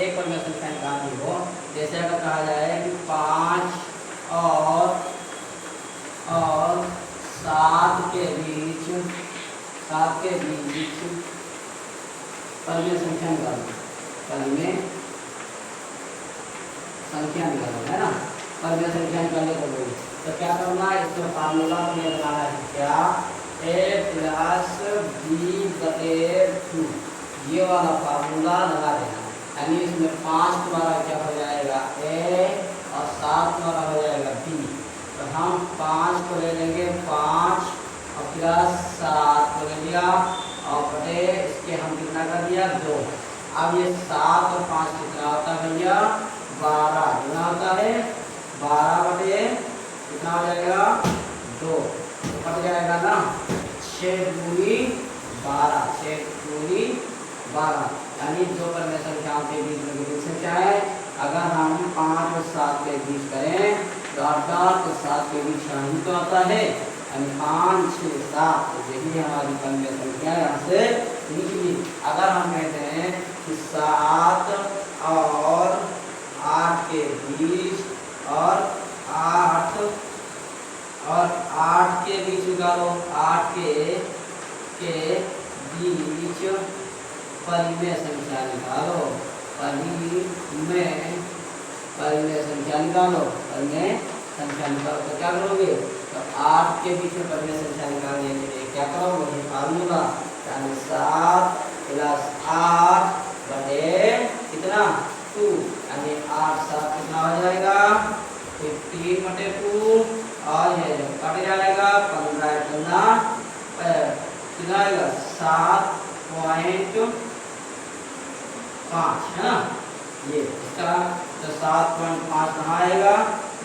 एक पर में संख्या निकालनी हो, जैसे अगर कहा जाए कि 5 और 7 के बीच पर में संख्या निकालो, पर में संख्या निकालो, है ना। पर में संख्या निकालने को बोली तो क्या करना है, इसमें फार्मूला हमें लगाना है, क्या a प्लस b बटे 2, ये वाला फार्मूला लगा देना। यानी इसमें 5 तुम्हारा क्या हो जाएगा a और 7 तुम्हारा हो जाएगा b। तो हम 5 को ले लेंगे 5 और प्लस 7 को ले लिया और बटे इसके हम कितना कर दिया 2। अब ये 7 और 5 कितना होता है भैया 12, कितना होता है 12 बटे कितना हो जाएगा 2, तो कट जाएगा ना 6 दूनी 12, 6 दूनी 12, यानी दो पर में संख्याओं के बीच में कितनी संख्या है। अगर हम 5 और 7 के बीच करें तो 8 और 7 के बीच ही तो आता है, यानी 5 6 7, तो यही हमारी पर में संख्या यहाँ से निकली। अगर हम कहते हैं कि 7 और 8 के बीच और 8 के बीच निकालो, 8 के बीच परिमेय संख्या निकालो, परिमेय संख्या निकालो, परिमेय संख्या निकालो। तो क्या करोगे, तो 8 के बीच में परिमेय संख्या निकालने के लिए क्या करोगे, ये फार्मूला, यानी 7 प्लस 8 बटे कितना 2, यानी 8 7 कितना हो जाएगा 15 बटे 2, और ये जब कट जाएगा 15 गुना कितना आएगा 7.5, है ना। ये इसका तो 7.5 कहाँ आएगा,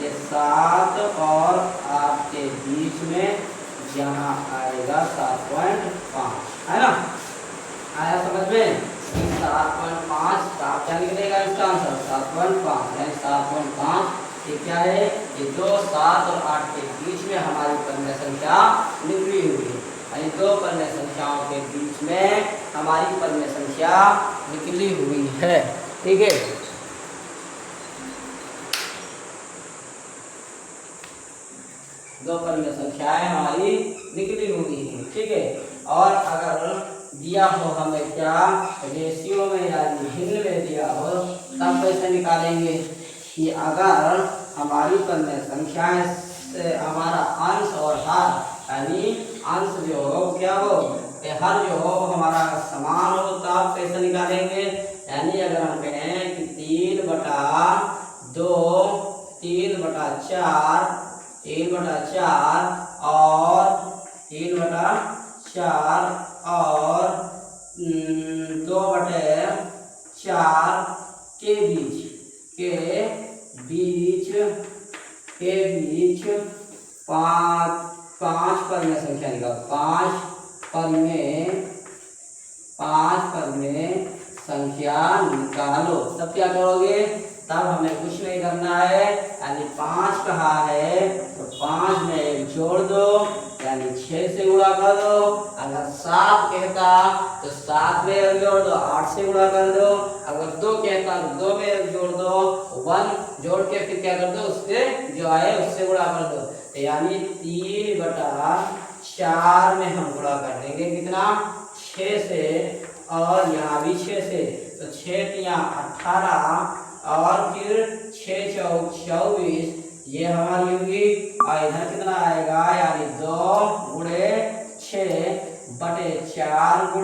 ये 7 और 8 के बीच में यहाँ आएगा 7.5, है ना। आया समझ में, 7.5 आप क्या निकलेगा इसका आंसर 7.5, यानी 7.5 ये क्या है, ये 2 7 और 8 के बीच में हमारी परिमेय संख्या निकली हुई है, यानी दो परिमेय संख्याओं के बीच में हमारी परिमेय संख्या निकली हुई है। ठीक है, दो परिमेय संख्याएं हमारी निकली हुई है। ठीक है, और अगर दिया हो हमें क्या रेशियो में यानी भिन्न में दिया हो, तब कैसे निकालेंगे कि अगर हमारी परिमेय संख्याएं से हमारा अंश और हर, यानी अंश जो हो क्या हो, हर जो हो हमारा समान हो, तब कैसे निकालेंगे। यानी अगर हम कहें कि 3/2 3/4 3/4 और 3/4 और 2/4 के बीच 5 परिमेय संख्या निकालो, 5 परिमेय संख्या निकालो। तब क्या करोगे, तब हमें कुछ नहीं करना है, यानी 5 कहा है तो 5 में 1 जोड़ दो, यानी 6 से गुणा कर दो। अगर 7 कहता तो 7 में 1 जोड़ दो, 8 से गुणा कर दो। अगर 2 कहता तो 2 में 1 जोड़ दो, 1 जोड़ के फिर क्या कर दो, उससे जो आए उससे गुणा कर दो। तो यानी 3/4 में हम गुणा कर देंगे कितना 6 से, और यहाँ भी 6 से, तो 6 तिया 18 और फिर 6 चौक 24, ये हमारी होगी। और इधर कितना आएगा, यानी 2 × 6 बटे 4 ×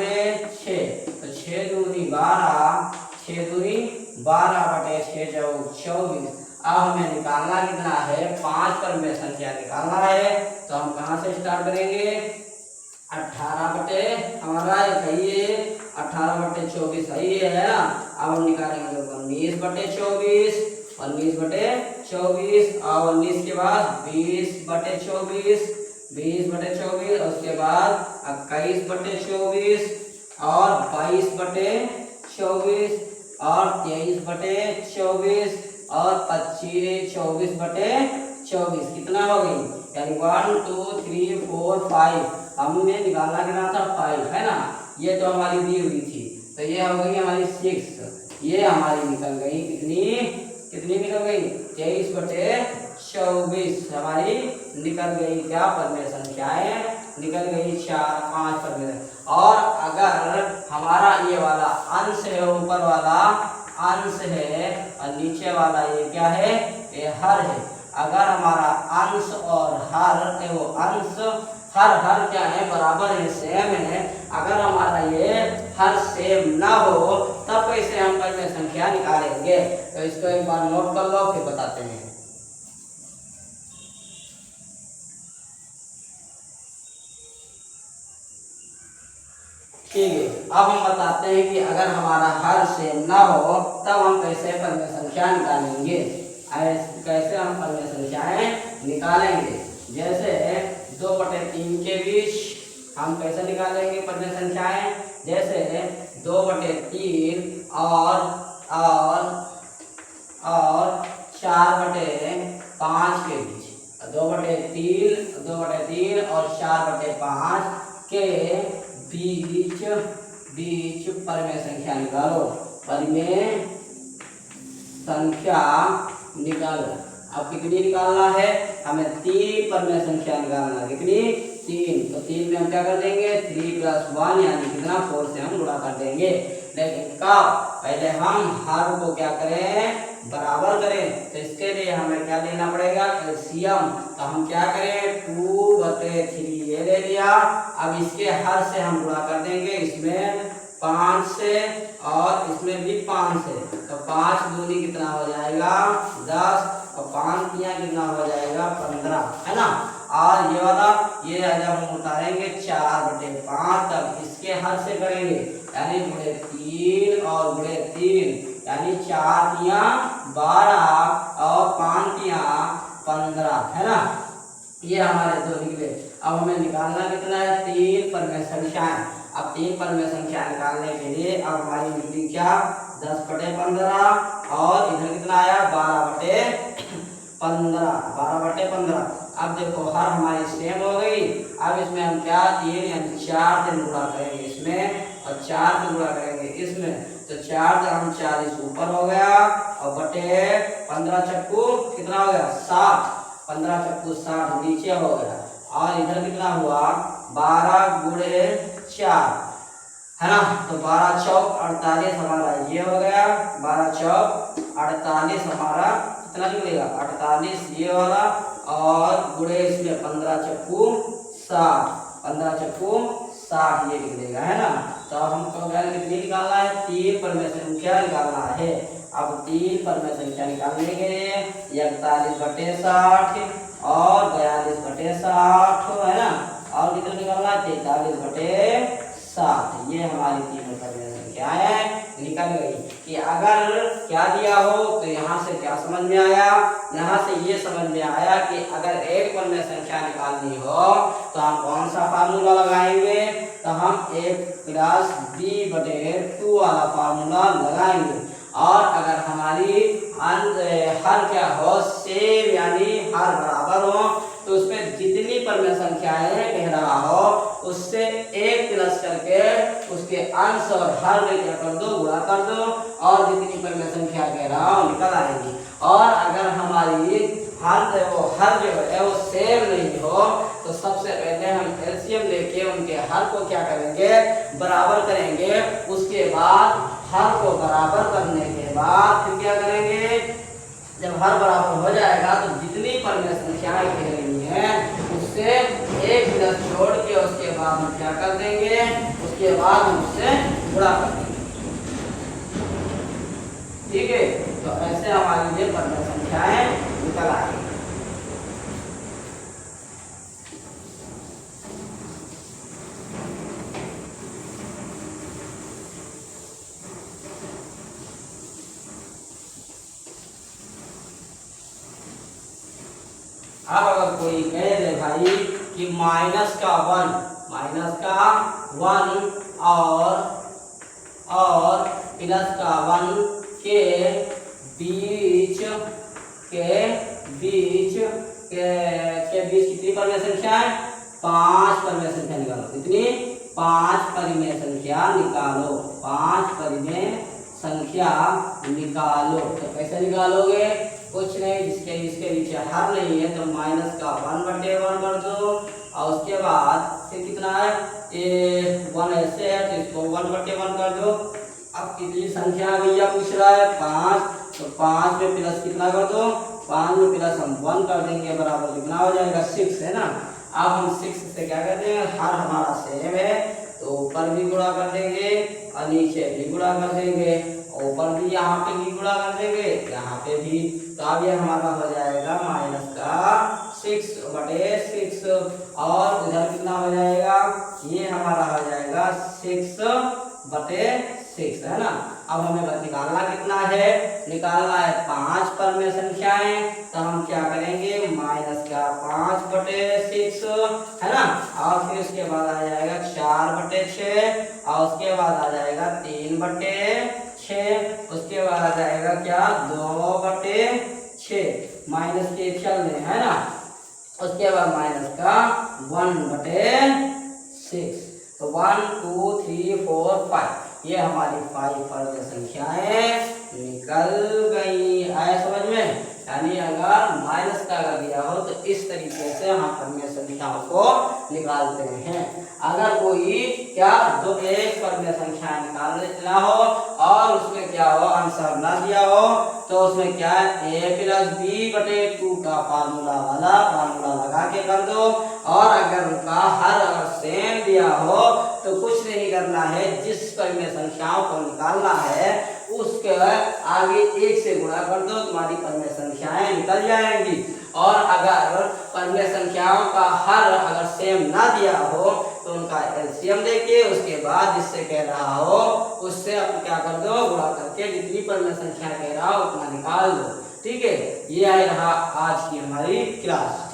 6, तो 6 दूनी 12, 6 दूनी 12 बटे 6 चौक 24। अब हमें निकालना कितना है, 5 परिमेय संख्या निकालना है। तो हम कहाँ से स्टार्ट करेंगे, 18 बटे हमारा कहिए 18 बटे 24 सही है ना। अब हम निकालेंगे 19 बटे 24, 19 बटे 24, और 19 के बाद 20 बटे 24, 20 बटे 24, और उसके बाद 21 बटे 24, और 22 बटे 24, और 23 बटे 24, और 24 बटे 24 कितना हो गई, यानी 1 2 3 4 5, हमने निकालना कितना था 5, है ना। ये तो हमारी दी हुई थी, तो ये हो गई हमारी 6। ये हमारी निकल गई कितनी कितनी निकल गई 23/24 हमारी निकल गई क्या परिमेय संख्याएं निकल गई 4 5 परिमेय। और अगर हमारा ये वाला अंश है ऊपर वाला अंश है और नीचे वाला ये क्या है ये हर है। अगर हमारा अंश और हर वो अंश हर क्या है बराबर है सेम है। अगर हमारा ये हर सेम ना हो तब कैसे हम परिमेय संख्या निकालेंगे। तो इसको एक बार नोट कर लो फिर बताते हैं। ठीक है अब हम बताते हैं कि अगर हमारा हर सेम ना हो तब हम कैसे परिमेय संख्या निकालेंगे। कैसे हम परिमेय संख्याएं निकालेंगे। जैसे 2/3 के बीच हम कैसे निकालेंगे परिमेय संख्याएं। जैसे 2/3 और 4/5 के बीच 2/3 और 4/5 के बीच परिमेय संख्या निकालो। परिमेय संख्या निकालो। अब कितनी निकालना है हमें 3 परिमेय संख्या निकालना है। कितनी 3। तो 3 में हम क्या कर देंगे 3 + 1 यानी कितना 4 से हम गुणा कर देंगे। लेकिन कब पहले हम हर को क्या करें बराबर करें। तो इसके लिए हमें क्या लेना पड़ेगा एलसीएम। तो हम क्या करें 2/3 ये ले लिया। अब इसके हर से हम गुणा कर देंगे इसमें 5 से और इसमें भी 5 से। तो 5 दूनी कितना हो जाएगा 10 और 5 तिया कितना हो जाएगा 15 है ना। और ये वाला ये जब हम उतारेंगे 4/5 तब इसके हर से करेंगे यानी गुणे 3 और गुणे 3 यानी 4 तिया 12 और 5 तिया 15 है ना। ये हमारे दो निकले। अब हमें निकालना कितना है 3 परिमेय संख्याएं। अब 3 परिमेय संख्या निकालने के लिए अब हमारी निकली क्या 10/15 और इधर कितना आया 12/15। अब देखो हर हमारी सेम हो गई। अब इसमें हम क्या 3 यानी 4 से गुणा करेंगे इसमें और 4 से गुणा करेंगे इसमें। तो 4 से हम 40 ऊपर हो गया और बटे 15 चक्कू कितना हो गया 60। 15 चक्कू 60 नीचे हो गया। और इधर कितना हुआ 12 गुणे 4 है ना। तो 12 चौक 48 हमारा ये हो गया। 12 चौक 48 हमारा कितना निकलेगा 48 ये वाला और गुणे इसमें 15 चक्कू 60 15 चक्कू 60 ये निकलेगा है ना। तो हमको कितनी निकालना है 3 परिमेय संख्या निकालना है। अब 3 परिमेय संख्या निकालने के लिए 41/60 और 42/60 है ना। और कितना निकालना है 43/60। ये हमारी तीनों परिमेय संख्याएं निकल गई। कि अगर क्या दिया हो तो यहाँ से क्या समझ में आया। यहाँ से ये समझ में आया कि अगर एक परिमेय संख्या निकालनी हो तो हम कौन सा फार्मूला लगाएंगे। तो हम 1 + b/2 वाला फार्मूला लगाएंगे। और अगर हमारी हर क्या हो सेम यानी हर बराबर हो तो उसमें जितनी परिमेय संख्याएं कह रहा हो उससे 1 प्लस करके उसके अंश और हर में क्या कर दो गुणा कर दो और जितनी परिमेय संख्या कह रहा हो निकल आएगी। और अगर हमारी हर जो है वो सेम नहीं हो तो सबसे पहले हम एलसीएम लेके उनके हर को क्या करेंगे बराबर करेंगे। उसके बाद हर को बराबर करने के बाद फिर क्या करेंगे जब हर बराबर हो जाएगा तो जितनी परिमेय संख्याएं कह रही हैं उससे 1 प्लस छोड़ के उसके बाद हम क्या कर देंगे उसके बाद हम उससे गुणा कर देंगे। ठीक है। तो ऐसे हमारी ये परिमेय संख्याएं निकल आएंगी। अब अगर कोई कह दे भाई कि -1 और +1 के बीच कितनी परिमेय संख्या है 5 परिमेय संख्या निकालो। कितनी 5 परिमेय संख्या निकालो। 5 परिमेय संख्या संख्या निकालो। तो कैसे निकालोगे? कुछ नहीं, जिसके इसके नीचे हर नहीं है तो माइनस का 1/1 कर दो और उसके बाद फिर कितना है, ये 1 ऐसे है तो इसको 1/1 कर दो। अब कितनी संख्या भैया पूछ रहा है? 5, तो 5 में प्लस कितना कर दो? 5 में प्लस हम 1 कर देंगे, बराबर कितना हो जाएगा? 6 है ना। अब हम 6 से क्या कर देंगे, हर हमारा सेम है तो ऊपर भी गुणा कर देंगे और नीचे भी गुणा कर देंगे, ऊपर भी यहाँ पे भी गुणा कर देंगे, यहाँ पे भी। तो अब ये हमारा हो जाएगा माइनस का 6/6 और इधर कितना हो जाएगा? ये हमारा हो जाएगा 6/6 है ना। अब हमें बस निकालना कितना है? निकालना है 5 पर में संख्याएं, तो हम क्या करेंगे? माइनस का 5/6 है ना, और फिर उसके बाद आ जाएगा 4/6 और उसके बाद आ जाएगा 3/6, उसके बाद आ जाएगा क्या? 2/6 माइनस के चलने है ना। उसके बाद माइनस का 1/6। तो 1 2 3 4 5 ये हमारी 5 पर में संख्याएं निकल गई। आया समझ में? यानी अगर माइनस का अगर दिया हो तो इस तरीके से हम पर में संख्याओं को निकालते हैं। अगर कोई क्या एक पर में संख्या निकालना हो और उसमें क्या हो, आंसर ना दिया हो, तो उसमें क्या है, a+b/2 का फार्मूला लगा के कर दो। और अगर उनका हर अगर सेम दिया हो तो कुछ नहीं करना है, जिस पर में संख्याओं को निकालना है उसके आगे 1 से गुणा कर दो, तुम्हारी पर में संख्याएं निकल जाएंगी। और अगर पर में संख्याओं का हर अगर सेम ना दिया हो तो उनका एलसीएम लेके उसके बाद जिससे कह रहा हो उससे आप क्या कर दो, गुणा करके जितनी पर में संख्या कह रहा हो उतना निकाल दो। ठीक है, ये रहा आज की हमारी क्लास।